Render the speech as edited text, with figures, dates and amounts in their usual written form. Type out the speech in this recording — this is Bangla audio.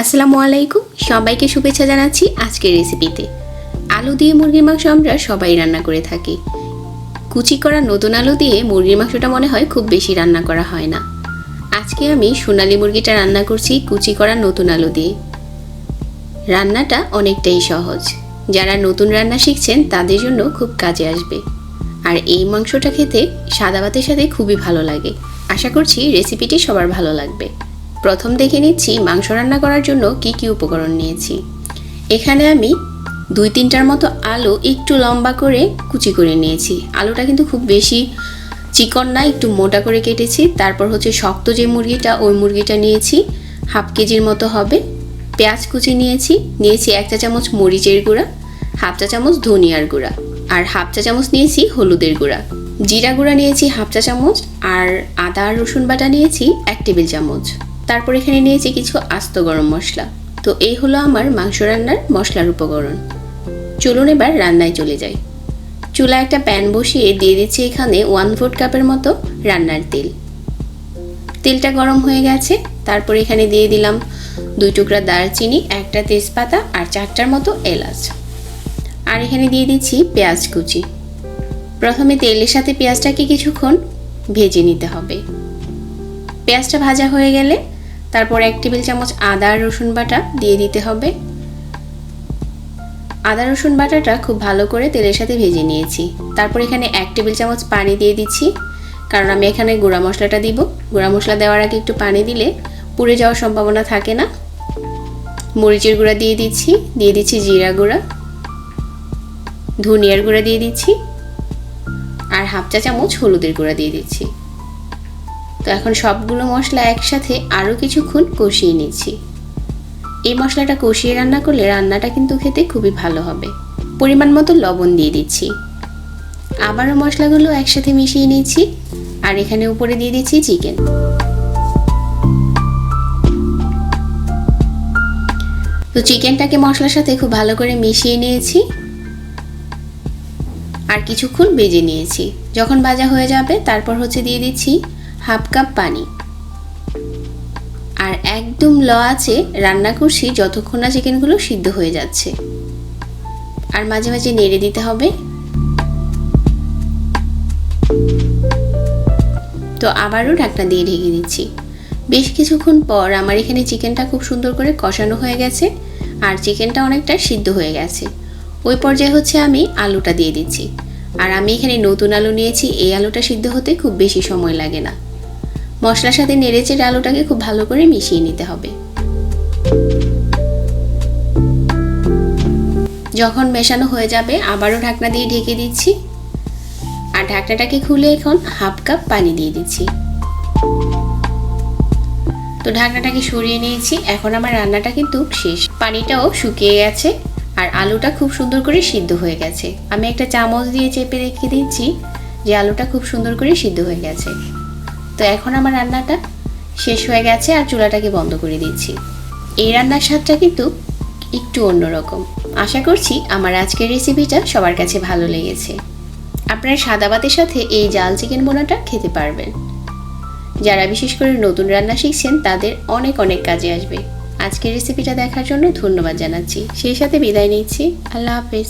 আসসালামু আলাইকুম, সবাইকে শুভেচ্ছা জানাচ্ছি আজকের রেসিপিতে। আলু দিয়ে মুরগির মাংস আমরা সবাই রান্না করে থাকি। কুচি করা নতুন আলু দিয়ে মুরগির মাংসটা মনে হয় খুব বেশি রান্না করা হয় না। আজকে আমি সোনালী মুরগিটা রান্না করছি কুচি করা নতুন আলু দিয়ে। রান্নাটা অনেকটাই সহজ, যারা নতুন রান্না শিখছেন তাদের জন্য খুব কাজে আসবে। আর এই মাংসটা খেতে সাদা ভাতের সাথে খুবই ভালো লাগে। আশা করছি রেসিপিটি সবার ভালো লাগবে। প্রথম দেখে নিচ্ছি মাংস রান্না করার জন্য কি কি উপকরণ নিয়েছি। এখানে আমি 2-3টার মতো আলু একটু লম্বা করে কুচি করে নিয়েছি। আলুটা কিন্তু খুব বেশি চিকন না, একটু মোটা করে কেটেছি। তারপর হচ্ছে শক্ত যে মুরগিটা, ওই মুরগিটা নিয়েছি, 1/2 কেজির মতো হবে। পেঁয়াজ কুচি নিয়েছি 1 চা চামচ মরিচের গুঁড়া, 1/2 চা চামচ ধনিয়ার গুঁড়া, আর 1/2 চা চামচ নিয়েছি হলুদের গুঁড়া। জিরা গুঁড়া নিয়েছি 1/2 চা চামচ, আর আদা আর রসুন বাটা নিয়েছি 1 টেবিল চামচ। তারপর এখানে নিয়েছি কিছু আস্ত গরম মশলা। তো এই হলো আমার মাংস রান্নার মশলার উপকরণ। চলুন এবার রান্নায় চলে যাই। চুলায় একটা প্যান বসিয়ে দিয়ে দিচ্ছি এখানে 1/4 কাপের মতো রান্নার তেল। তেলটা গরম হয়ে গেছে। তারপর এখানে দিয়ে দিলাম 2 টুকরা দারচিনি, 1টা তেজপাতা আর 4টার মতো এলাচ। আর এখানে দিয়ে দিচ্ছি পেঁয়াজ কুচি। প্রথমে তেলের সাথে পেঁয়াজটাকে কিছুক্ষণ ভেজে নিতে হবে। পেঁয়াজটা ভাজা হয়ে গেলে তারপর 1 টেবিল চামচ আদা আর রসুন বাটা দিয়ে দিতে হবে। আদা রসুন বাটাটা খুব ভালো করে তেলের সাথে ভেজে নিয়েছি। তারপর এখানে 1 টেবিল চামচ পানি দিয়ে দিচ্ছি, কারণ আমি এখানে গুঁড়া মশলাটা দিব। গুঁড়া মশলা দেওয়ার আগে একটু পানি দিলে পুড়ে যাওয়ার সম্ভাবনা থাকে না। মরিচের গুঁড়া দিয়ে দিচ্ছি জিরা গুঁড়া, ধনিয়ার গুঁড়া দিয়ে দিচ্ছি, আর 1/2 চা চামচ হলুদের গুঁড়া দিয়ে দিচ্ছি। তো এখন সবগুলো মশলা একসাথে আরও কিছুক্ষণ কষিয়ে নিচ্ছি। এই মশলাটা কষিয়ে রান্না করলে রান্নাটা কিন্তু খেতে খুবই ভালো হবে। পরিমাণ মতো লবণ দিয়ে দিচ্ছি। আবারও মশলাগুলো একসাথে মিশিয়ে নিচ্ছি। আর এখানে উপরে দিয়ে দিচ্ছি চিকেন। তো চিকেনটাকে মশলার সাথে খুব ভালো করে মিশিয়ে নিয়েছি আর কিছুক্ষণ ভেজে নিয়েছি। যখন ভাজা হয়ে যাবে তারপর হচ্ছে দিয়ে দিচ্ছি 1/2 কাপ পানি। আর একদম লো আঁচে রান্না করছি যতক্ষণ না চিকেনগুলো সিদ্ধ হয়ে যাচ্ছে। আর মাঝে মাঝে নেড়ে দিতে হবে। তো আবারও ঢাকনা দিয়ে ঢেকে দিচ্ছি। বেশ কিছুক্ষণ পর আমার এখানে চিকেনটা খুব সুন্দর করে কষানো হয়ে গেছে আর চিকেনটা অনেকটা সিদ্ধ হয়ে গেছে। ওই পর্যায়ে হচ্ছে আমি আলুটা দিয়ে দিচ্ছি। আর আমি এখানে নতুন আলু নিয়েছি। এই আলুটা সিদ্ধ হতে খুব বেশি সময় লাগে না। মশলার সাথে নেড়েচেড়ে আলুটাকে খুব ভালো করে মিশিয়ে নিতে হবে। যখন মেশানো হয়ে যাবে আবারও ঢাকনা দিয়ে ঢেকে দিচ্ছি। আর ঢাকনাটাকে খুলে এখন 1/2 কাপ পানি দিয়ে দিচ্ছি। তো ঢাকনাটাকে সরিয়ে নিয়েছি। এখন আমার রান্নাটা কিন্তু শেষ। পানিটাও শুকিয়ে গেছে আর আলুটা খুব সুন্দর করে সিদ্ধ হয়ে গেছে। আমি একটা চামচ দিয়ে চেপে রেখে দিচ্ছি যে আলুটা খুব সুন্দর করে সিদ্ধ হয়ে গেছে। তো এখন আমার রান্নাটা শেষ হয়ে গেছে আর চুলাটাকে বন্ধ করে দিচ্ছি। এই রান্নার স্বাদটা কিন্তু একটু অন্যরকম। আশা করছি আমার আজকের রেসিপিটা সবার কাছে ভালো লেগেছে। আপনারা সাদা ভাতের সাথে এই জাল চিকেন বোনাটা খেতে পারবেন। যারা বিশেষ করে নতুন রান্না শিখছেন তাদের অনেক অনেক কাজে আসবে। আজকের রেসিপিটা দেখার জন্য ধন্যবাদ জানাচ্ছি। সেই সাথে বিদায় নিচ্ছি। আল্লাহ হাফেজ।